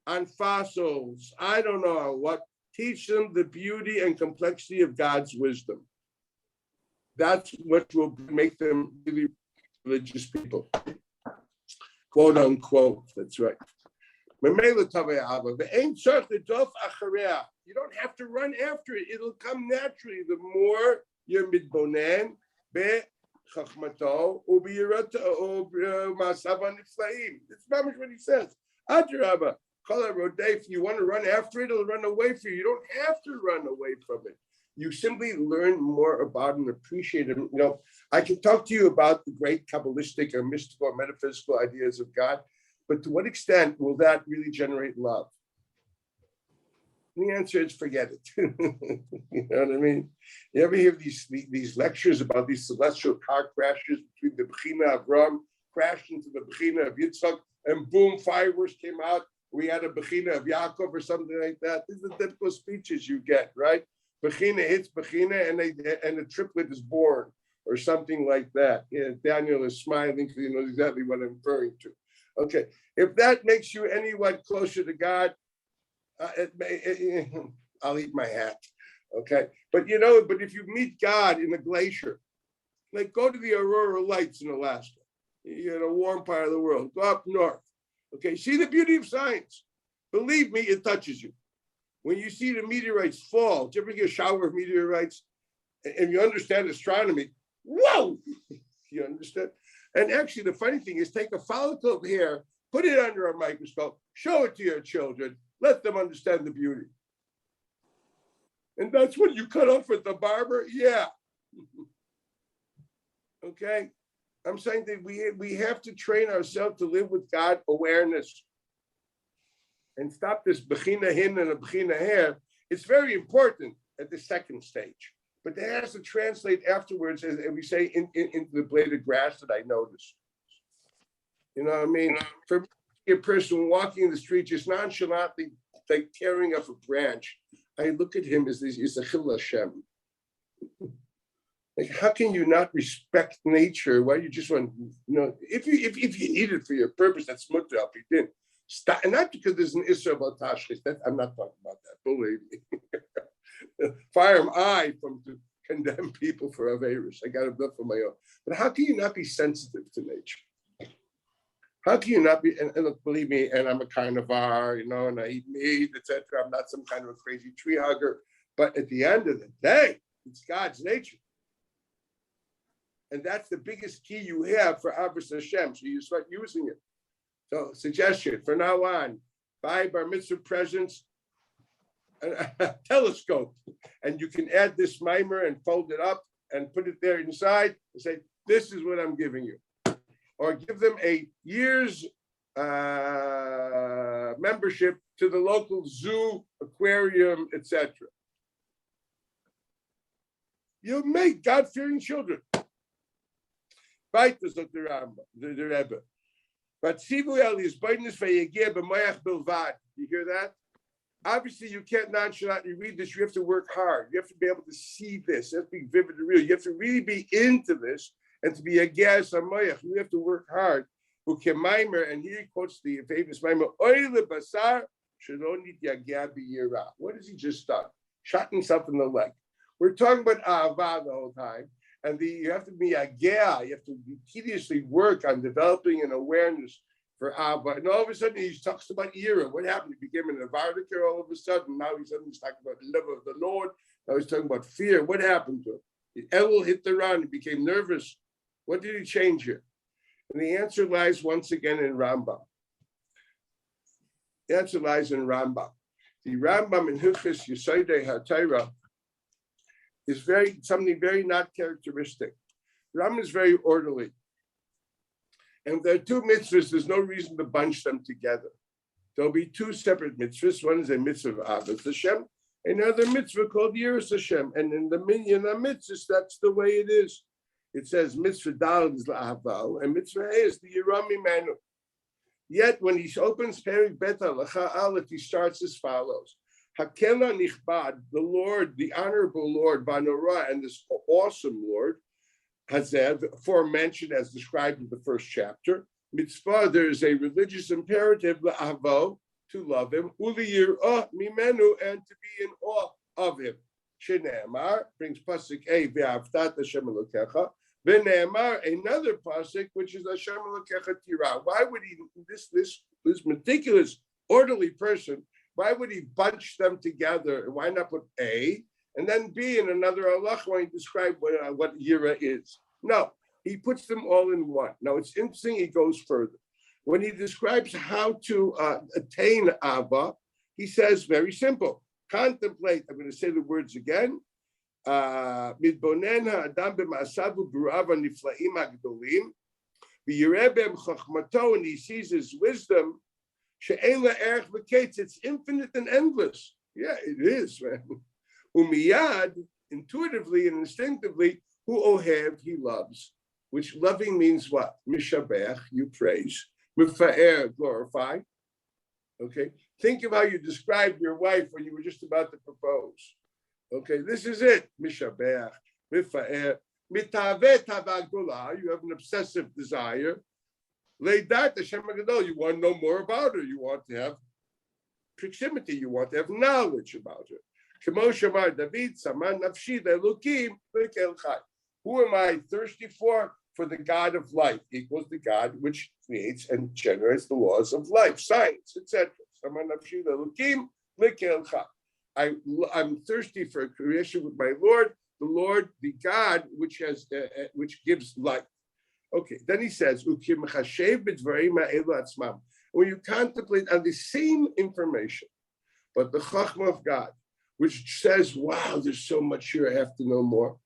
on fossils. I don't know what. Teach them the beauty and complexity of God's wisdom. That's what will make them really religious people. Quote unquote. That's right. You don't have to run after it. It'll come naturally. The more you're midbonen, chachmato, it's not much what he says. Adrabah. If you want to run after it, it'll run away from you. You don't have to run away from it. You simply learn more about and appreciate it. You know, I can talk to you about the great Kabbalistic or mystical or metaphysical ideas of God, but to what extent will that really generate love? The answer is forget it. You know what I mean? You ever hear these lectures about these celestial car crashes between the Bechina of Ram, crashed into the Bechina of Yitzchak, and boom, fireworks came out. We had a Bechina of Yaakov or something like that. These are the typical speeches you get, right? Bechina hits Bechina and a triplet is born or something like that. Yeah, Daniel is smiling because he knows exactly what I'm referring to. Okay, if that makes you anyone closer to God, I'll eat my hat. Okay, but if you meet God in a glacier, like go to the Aurora Lights in Alaska, you're in a warm part of the world, go up north. Okay, see the beauty of science. Believe me, it touches you. When you see the meteorites fall, do you ever get a shower of meteorites and you understand astronomy? Whoa! You understand? And actually, the funny thing is take a follicle of hair, put it under a microscope, show it to your children, let them understand the beauty. And that's what you cut off with the barber? Yeah. Okay? I'm saying that we have to train ourselves to live with God awareness and stop this bechina hin and a bechina here. It's very important at the second stage, but it has to translate afterwards, as we say, into the blade of grass that I noticed. You know what I mean? For a person walking in the street just nonchalantly, like tearing off a branch, I look at him as this is a chil Hashem. Like, how can you not respect nature? Why you just want, if you need it for your purpose, that's mutter if you didn't. Stop, and not because there's an Isra about Tashkis. I'm not talking about that. Believe me. Fire am I from to condemn people for Averis. I got a blood for my own. But how can you not be sensitive to nature? How can you not be? And look, believe me, and I'm a carnivore, and I eat meat, etc. I'm not some kind of a crazy tree hugger. But at the end of the day, it's God's nature. And that's the biggest key you have for Avos Hashem. So you start using it. So suggestion, for now on, buy bar mitzvah presents, a telescope. And you can add this mimer and fold it up and put it there inside and say, this is what I'm giving you. Or give them a year's membership to the local zoo, aquarium, etc. You'll make God-fearing children. Weiter sagt der Rebbe. But Tzivu is brightness v'yegeh b'moyach bilvad. You hear that? Obviously, you can't nonchalantly read this. You have to work hard. You have to be able to see this. You have to be vivid and real. You have to really be into this and to be a gas amoyach. You have to work hard. Ukemaimer, and here he quotes the famous Maimer, Oile basar shalonit yageh b'yira. What has he just done? Shot himself in the leg. We're talking about Ahavat the whole time. And you have to be a geah. You have to tediously work on developing an awareness for Ahavat. And all of a sudden, he talks about Yira. What happened? He became an Avardiker all of a sudden. Now he's talking about the love of the Lord. Now he's talking about fear. What happened to him? Elul hit the run. He became nervous. What did he change here? And the answer lies once again in Rambam. The answer lies in Rambam. The Rambam in Hilchos Yesodei HaTorah is something very not characteristic. Rambam is very orderly. And if there are two mitzvahs, there's no reason to bunch them together. There'll be two separate mitzvahs. One is a mitzvah of Ahavat Hashem, another mitzvah called Yiras Hashem. And in the minyan of mitzvahs, that's the way it is. It says mitzvah dal is la'aval, and mitzvah hey is the Yerami Manu. Yet when he opens Perik Bet Halacha Aleph, he starts as follows. Hakela nichbad, the Lord, the honorable Lord, Vanora, and this awesome Lord, Hazeh, aforementioned as described in the first chapter. Mitzvah, there is a religious imperative, la'avo, to love him, uliyir'ah mimenu, and to be in awe of him. Shene'emar brings pasuk A, ve'avtat Hashem Elokecha, ve'ne'emar, another pasuk, which is Hashem Elokecha Tira. Why would he, this meticulous, orderly person, why would he bunch them together? And why not put A and then B in another halach when he describes what Yira is? No, he puts them all in one. Now it's interesting, he goes further. When he describes how to attain Ava, he says very simple. Contemplate, I'm going to say the words again. Midbonen ha'adam b'ma'asavu b'ru'av ha'nifla'im ha'gdolim v'yireh b'hem chachmato, and he sees his wisdom. She'ein la'erech v'ketz, it's infinite and endless. Yeah, it is, man. Umiyad, intuitively and instinctively, hu ohev, he loves, which loving means what? Mishabech, you praise. Mifa'er, glorify. Okay, think of how you described your wife when you were just about to propose. Okay, this is it. Mishabech, mifa'er, mitaveh tavagdola, you have an obsessive desire. Leidat Hashem Agadol, you want to know more about her. You want to have proximity. You want to have knowledge about her. Kemo Shamar David, Saman Nafshi, Elokim, Lekel Chai. Who am I thirsty for? For the God of life, equals the God which creates and generates the laws of life, science, etc. Saman Nafshi, Elokim, Lekel Chai. I'm thirsty for a creation with my Lord, the God which which gives life. Okay, then he says, when you contemplate on the same information, but the Chachma of God, which says, wow, there's so much here, I have to know more.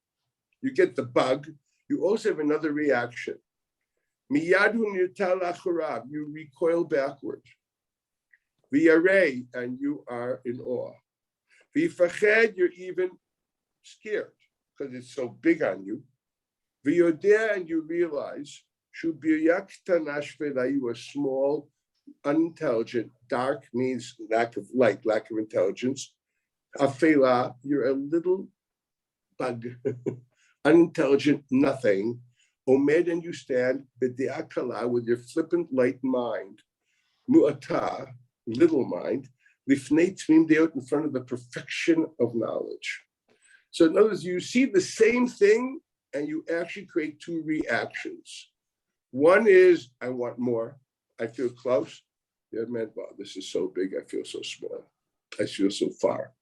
You get the bug. You also have another reaction. You recoil backward. And you are in awe. You're even scared because it's so big on you. And you realize you are small, unintelligent. Dark means lack of light, lack of intelligence. Afela, you're a little bug, unintelligent, nothing. Omed, and you stand with your flippant light mind. Mu'ata, little mind. Lifnei tmim deot, in front of the perfection of knowledge. So in other words, you see the same thing, and you actually create two reactions. One is, I want more. I feel close. The other man, wow, this is so big. I feel so small. I feel so far.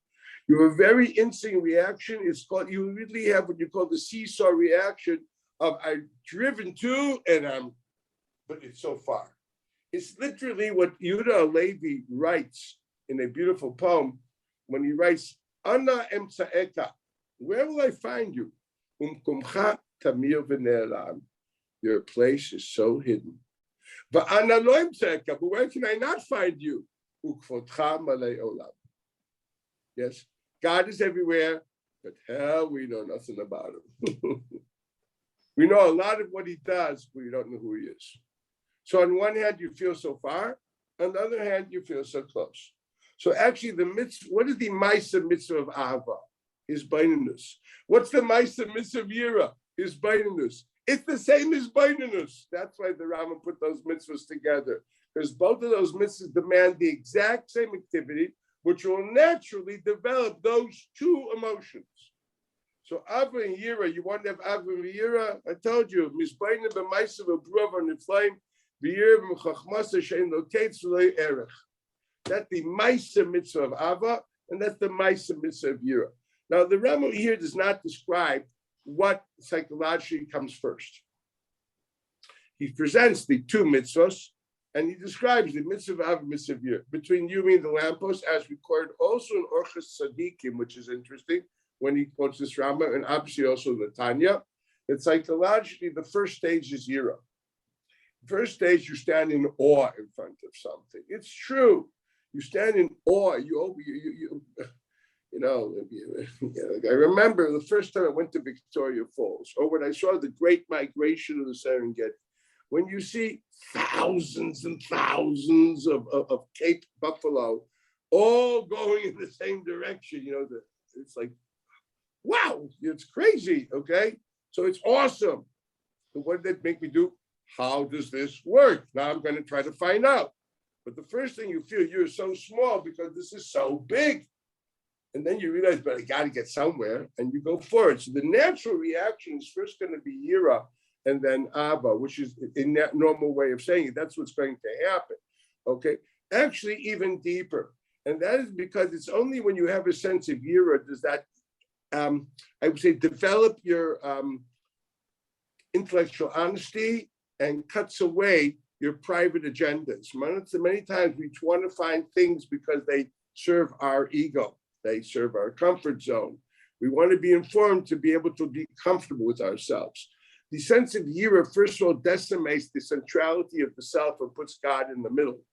You have a very instant reaction. It's called, you really have what you call the seesaw reaction of I'm driven to, but it's so far. It's literally what Yehuda Halevi writes in a beautiful poem when he writes, Ana emtsaeka, where will I find you? Your place is so hidden. But where can I not find you? Yes, God is everywhere, but hell, we know nothing about him. We know a lot of what he does, but we don't know who he is. So on one hand, you feel so far. On the other hand, you feel so close. So actually, the mitzvah, what is the Maisa mitzvah of Ahava? His baininus. What's the Maisa mitzvah of Yira? His baininus. It's the same as baininus. That's why the Rambam put those mitzvahs together. Because both of those mitzvahs demand the exact same activity, which will naturally develop those two emotions. So Ava and Yira, you want to have Ava and Yira? I told you, Misbaina b'maisav abruv on the flame, b'yir b'chachmasa shein lokates v'lei erech. That's the Maisa mitzvah of Ava, and that's the Maisa mitzvah of Yira. Now, the Rambam here does not describe what psychologically comes first. He presents the two mitzvahs, and he describes the mitzvah of Ava, mitzvah of Yira. Between you and the lamppost, as recorded also in Orchos Tzadikim, which is interesting, when he quotes this Rambam, and obviously also the Tanya, that psychologically the first stage is Yira. First stage, you stand in awe in front of something. It's true. You stand in awe. I remember the first time I went to Victoria Falls, or when I saw the great migration of the Serengeti, when you see thousands and thousands of Cape buffalo all going in the same direction, it's like, wow, it's crazy, okay? So it's awesome. But what did that make me do? How does this work? Now I'm going to try to find out. But the first thing you feel, you're so small because this is so big. And then you realize, but I got to get somewhere, and you go forward. So the natural reaction is first going to be Yira and then Ava, which is in that normal way of saying it. That's what's going to happen, okay? Actually, even deeper. And that is because it's only when you have a sense of Yira does that, I would say, develop your intellectual honesty and cuts away your private agendas. Many times we want to find things because they serve our ego. They serve our comfort zone. We want to be informed to be able to be comfortable with ourselves. The sense of Yira, first of all, decimates the centrality of the self and puts God in the middle,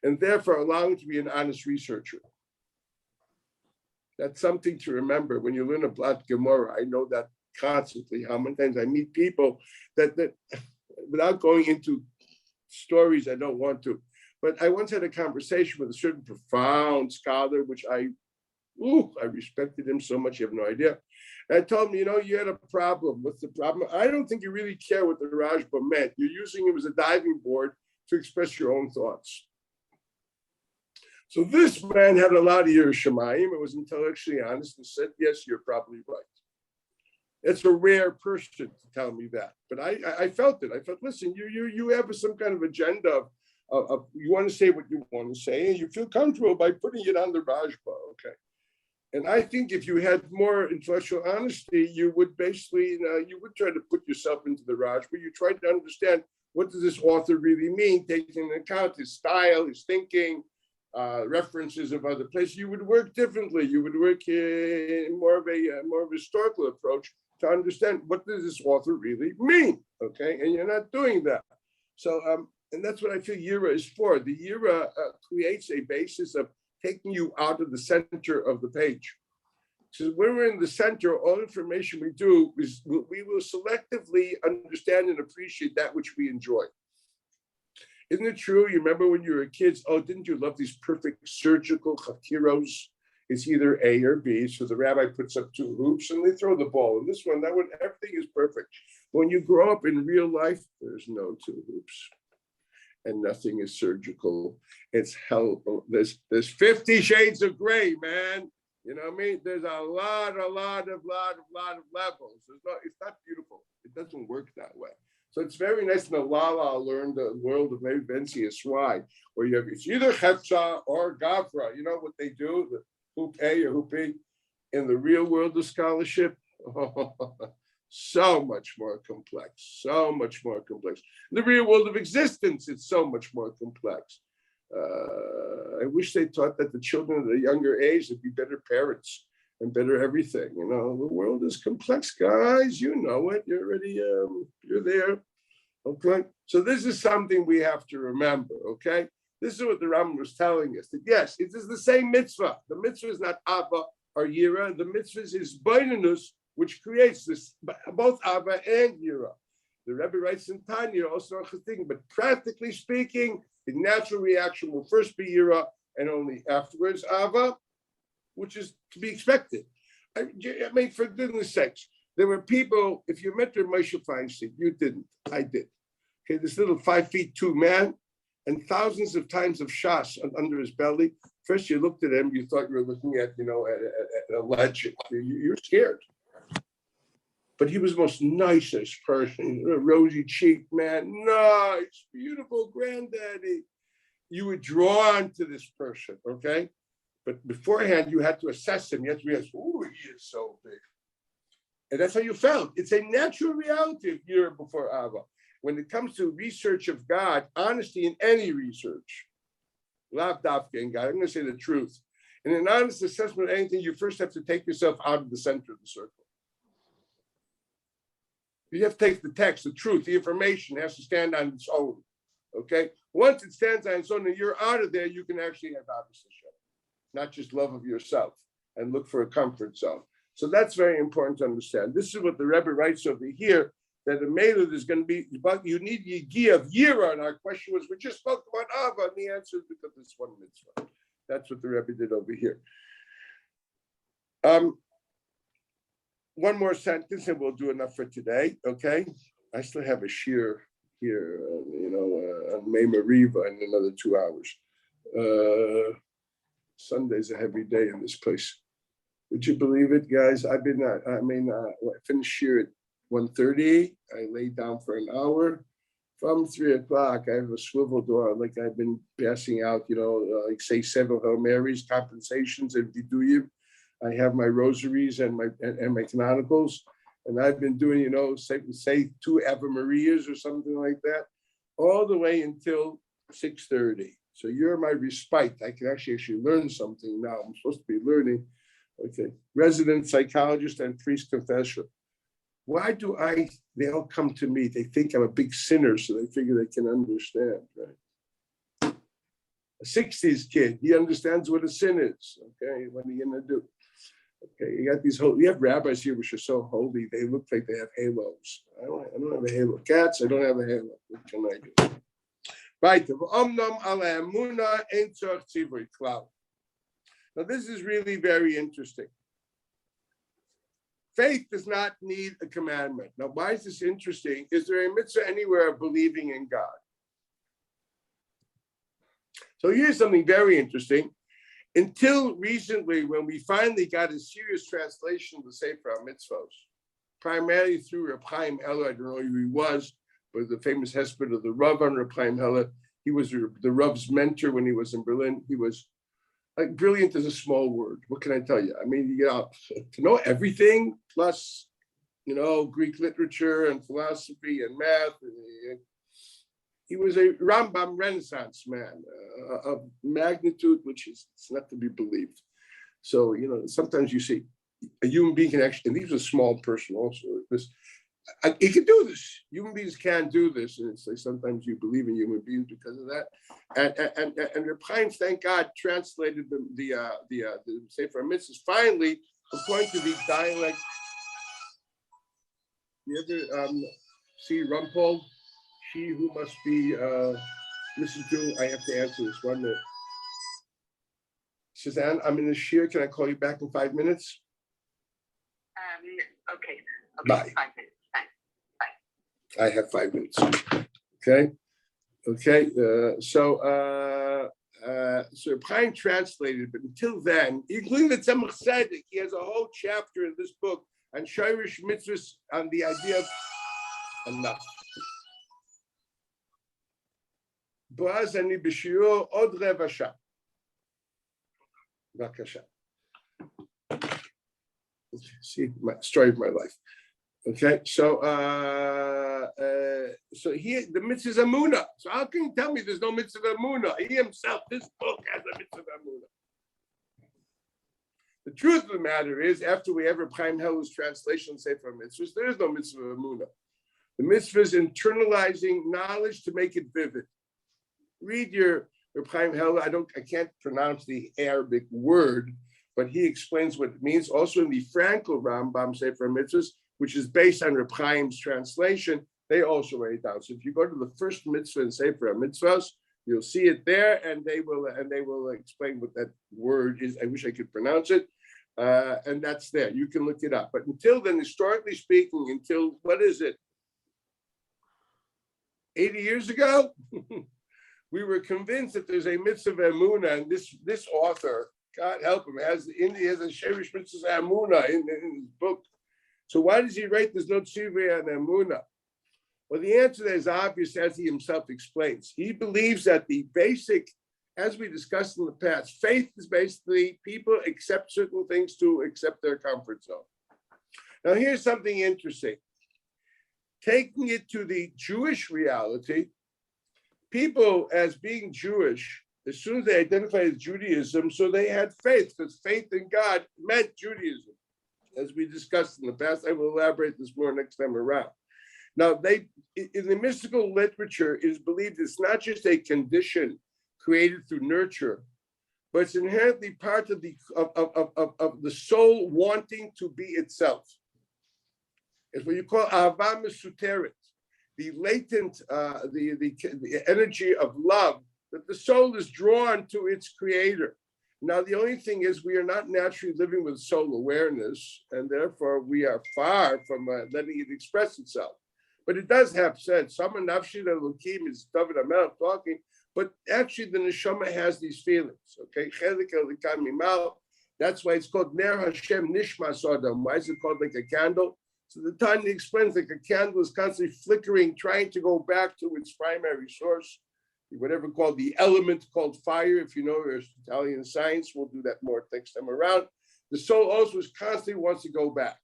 and therefore allowing to be an honest researcher. That's something to remember when you learn a Blat Gemara. I know that constantly, how many times I meet people that without going into stories, I don't want to, but I once had a conversation with a certain profound scholar, which I respected him so much, you have no idea. And I told him, you had a problem. What's the problem? I don't think you really care what the Rajba meant. You're using it as a diving board to express your own thoughts. So this man had a lot of Yerushalayim and was intellectually honest and said, yes, you're probably right. It's a rare person to tell me that. But I felt it. I felt, listen, you have some kind of agenda of you want to say what you want to say, and you feel comfortable by putting it on the Rajba, okay? And I think if you had more intellectual honesty, you would basically, you would try to put yourself into the Rajba. You try to understand, what does this author really mean, taking into account his style, his thinking, references of other places. You would work differently. You would work in more of a historical approach to understand, what does this author really mean, okay? And you're not doing that. So, and that's what I feel Yira is for. The Yira creates a basis of taking you out of the center of the page. So when we're in the center, all information we do is we will selectively understand and appreciate that which we enjoy. Isn't it true? You remember when you were kids, didn't you love these perfect surgical chakiros? It's either A or B. So the rabbi puts up two hoops and they throw the ball. And this one, that one, everything is perfect. When you grow up in real life, there's no two hoops. And nothing is surgical. It's hell. There's 50 shades of gray, man. You know what I mean? There's a lot of levels. It's not beautiful. It doesn't work that way. So it's very nice in the Lala learn the world of maybe Bensi Eswai, where you have, it's either Hefza or Gavra. You know what they do? The hoop A or hoop B. In the real world of scholarship, so much more complex, so much more complex. In the real world of existence, it's so much more complex. I wish they taught that the children at a younger age would be better parents and better everything. The world is complex, guys. You know it. You're already, you're there. Okay. So this is something we have to remember. Okay. This is what the Rambam was telling us, that yes, it is the same mitzvah. The mitzvah is not Abba or Yira. The mitzvah is Bainanus, which creates this, both Abba and Yira. The Rebbe writes in Tanya also a thing, but practically speaking, the natural reaction will first be Yira and only afterwards Abba, which is to be expected. I mean, for goodness sakes, there were people, if you met Moshe Feinstein, you didn't, I did. Okay, this little 5'2" man, and thousands of times of shas under his belly. First, you looked at him, you thought you were looking at, at a legend. You're scared. But he was the most nicest person, rosy cheeked man, nice, beautiful granddaddy. You were drawn to this person, okay? But beforehand, you had to assess him. You had to realize, oh, he is so big. And that's how you felt. It's a natural reality of year before Ava. When it comes to research of God, honesty in any research, lav dafka in God, I'm going to say the truth. In an honest assessment of anything, you first have to take yourself out of the center of the circle. You have to take the text, the truth, the information has to stand on its own. Okay? Once it stands on its own and you're out of there, you can actually have obvious Hashem, not just love of yourself and look for a comfort zone. So that's very important to understand. This is what the Rebbe writes over here, that the Melud is going to be, but you need Yigi of Yira. And our question was, we just spoke about Ava, and the answer is because it's one mitzvah. That's what the Rebbe did over here. One more sentence and we'll do enough for today, okay? I still have a shiur here, on May Mariva in another 2 hours. Sunday's a heavy day in this place. Would you believe it, guys? I finished shiur at 1:30. I laid down for an hour. From 3 o'clock, I have a swivel door, like I've been passing out, like say several Hail Marys, compensations, and viduyim. I have my rosaries and my canonicals, and I've been doing, say 2 Ave Marias or something like that, all the way until 6:30. So you're my respite. I can actually learn something now. I'm supposed to be learning. Okay, resident psychologist and priest confessor. Why do they all come to me? They think I'm a big sinner, so they figure they can understand, right? A 60s kid, he understands what a sin is, okay? What are you gonna do? Okay, you got these you have rabbis here which are so holy, they look like they have halos. I don't have a halo. Cats, I don't have a halo. What can I do? Right. Now this is really very interesting. Faith does not need a commandment. Now, why is this interesting? Is there a mitzvah anywhere of believing in God? So here's something very interesting. Until recently, when we finally got a serious translation of the Sefer HaMitzvos, primarily through Reb Chaim Heller, I don't know who he was, but the famous husband of the Rav on Reb Chaim Heller. He was the Rav's mentor when he was in Berlin. He was like brilliant is a small word. What can I tell you? I mean, to know everything plus, Greek literature and philosophy and math. He was a Rambam Renaissance man of magnitude, which is not to be believed. So, sometimes you see a human being can actually, and he was a small person also. He can do this. Human beings can do this, and it's like sometimes you believe in human beings because of that. And Reb Chaim, thank God, translated the Sefer HaMitzvos finally according to the dialect. You ever see Rumpel? She who must be listened to. I have to answer this 1 minute. Suzanne, I'm in the shiur. Can I call you back in 5 minutes? Okay. Bye. 5 minutes. I have 5 minutes. Okay. So Chaim translated, but until then, including the Tzemach Tzedek, he has a whole chapter in this book on Shirish Mitzvahs, on the idea of enough. Boaz ani b'shiur od reva shah. B'kasha. See my story of my life. Okay, so here the mitzvah is Amunah. So how can you tell me there's no mitzvah Amunah? He himself, this book has a mitzvah Amunah. The truth of the matter is, after we have Reb Chaim Heller's translation of Sefer HaMitzvos, there is no mitzvah Amunah. The mitzvah is internalizing knowledge to make it vivid. Read your Reb Chaim Heller. I can't pronounce the Arabic word, but he explains what it means. Also in the Frankel Rambam Sefer HaMitzvos, which is based on Reb Chaim's translation, they also write it down. So if you go to the first mitzvah in Sefer HaMitzvos, you'll see it there, and they will explain what that word is. I wish I could pronounce it, and that's there. You can look it up. But until then, historically speaking, until what is it? 80 years ago, we were convinced that there's a mitzvah Emunah, and this author, God help him, has a Shirish mitzvah Emunah in his book. So why does he write there's no tzivui and emunah? Well, the answer is obvious, as he himself explains. He believes that the basic, as we discussed in the past, faith is basically people accept certain things to accept their comfort zone. Now, here's something interesting. Taking it to the Jewish reality, people, as being Jewish, as soon as they identified as Judaism, so they had faith, because faith in God meant Judaism. As we discussed in the past, I will elaborate this more next time around. Now, in the mystical literature, it is believed it's not just a condition created through nurture, but it's inherently part of the soul wanting to be itself. It's what you call Ahavat Mesuteret, the latent, the energy of love that the soul is drawn to its creator. Now, the only thing is we are not naturally living with soul awareness, and therefore we are far from letting it express itself. But it does have sense. Some nafshi elokim is David Amel talking, but actually the neshama has these feelings. Okay, that's why it's called Ner Hashem Nishmas Adam. Why is it called like a candle? So the Tanya explains like a candle is constantly flickering, trying to go back to its primary source, whatever called the element called fire. If you know your Italian science, we'll do that more next time around. The soul also constantly wants to go back.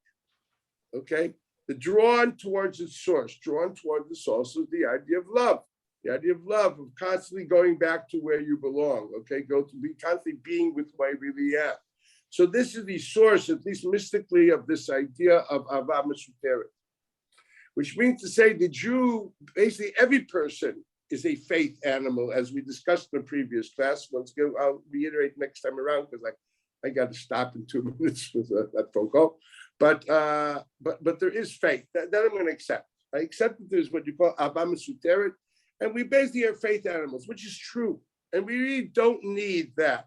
Okay, the drawn towards its source, drawn toward the source is the idea of love. The idea of love, of constantly going back to where you belong. Okay, go to be constantly being with who I really am. So this is the source, at least mystically, of this idea of Ahavat Mesuteret, which means to say the Jew, basically every person is a faith animal, as we discussed in the previous class. Once again, I'll reiterate next time around because I got to stop in 2 minutes with that phone call. But there is faith that I'm going to accept. I accept that there's what you call Ahavat Mesuteret, and we basically are faith animals, which is true, and we really don't need that.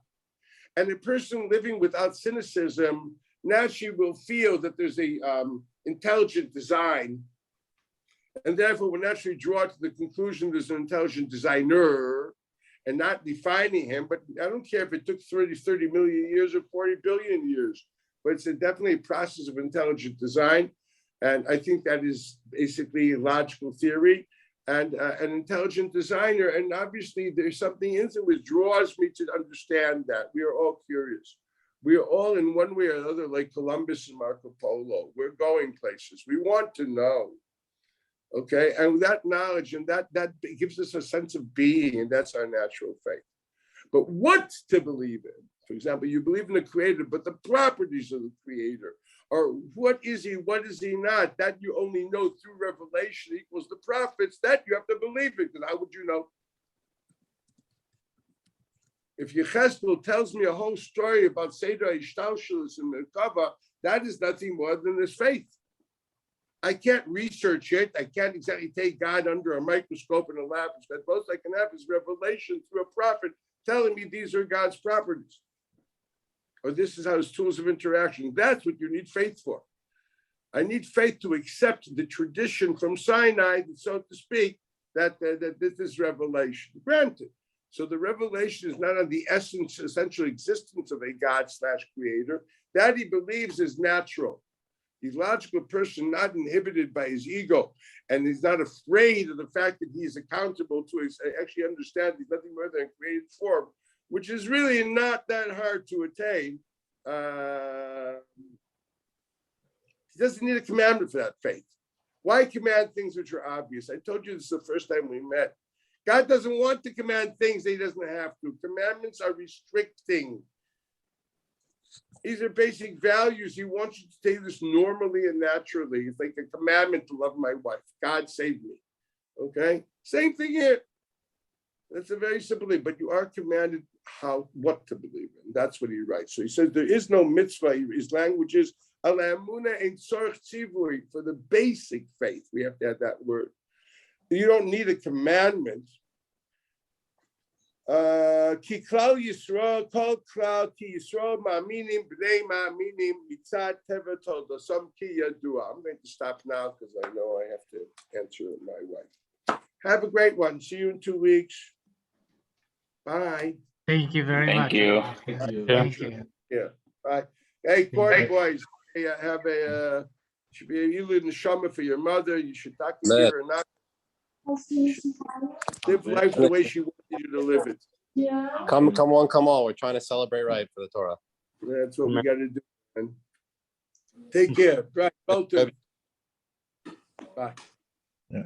And a person living without cynicism naturally will feel that there's a intelligent design, and therefore will naturally draw to the conclusion there's an intelligent designer, and not defining him. But I don't care if it took 30 million years or 40 billion years, but it's definitely a process of intelligent design. And I think that is basically a logical theory. And an intelligent designer, and obviously there's something in it which draws me to understand that we are all curious. We are all in one way or another like Columbus and Marco Polo. We're going places. We want to know. Okay, and that knowledge and that gives us a sense of being, and that's our natural faith. But what to believe in? For example, you believe in the creator, but the properties of the creator, or what is he not, that you only know through revelation equals the prophets, that you have to believe it, because how would you know? If Yecheskel tells me a whole story about Seder Ishtalshelus and Merkava, that is nothing more than his faith. I can't research it. I can't exactly take God under a microscope in a lab. The most I can have is revelation through a prophet telling me these are God's properties, or this is how his tools of interaction. That's what you need faith for. I need faith to accept the tradition from Sinai, so to speak, that this is revelation. Granted. So the revelation is not on the essential existence of a God/creator. That he believes is natural. The logical person, not inhibited by his ego, and he's not afraid of the fact that he is accountable to his, actually understand he's nothing more than a created form, which is really not that hard to attain. He doesn't need a commandment for that faith. Why command things which are obvious? I told you this the first time we met. God doesn't want to command things that he doesn't have to. Commandments are restricting. These are basic values. He wants you to take this normally and naturally. It's like a commandment to love my wife. God save me. Okay? Same thing here. That's a very simple thing, but you are commanded what to believe in. That's what he writes. So he says there is no mitzvah. His language is alamuna ein tzorich tzivui, for the basic faith. We have to add that word. You don't need a commandment. Ki klal Yisrael, kol klal ki Yisrael ma'aminim b'nei ma'aminim mitzad teva toldosom ki yadua. I'm going to stop now because I know I have to answer my wife. Have a great one. See you in 2 weeks. Bye. Thank you very much. Thank you. Thank you. Yeah. Bye. Hey, Corey boys. Hey, have a Should be you live in the summer for your mother. You should talk to Man. her or not. Live life the way she wanted you to live it. Come on. We're trying to celebrate right for the Torah. That's what we got to do. Man. Take care. Right. Both of you. Bye. Yeah.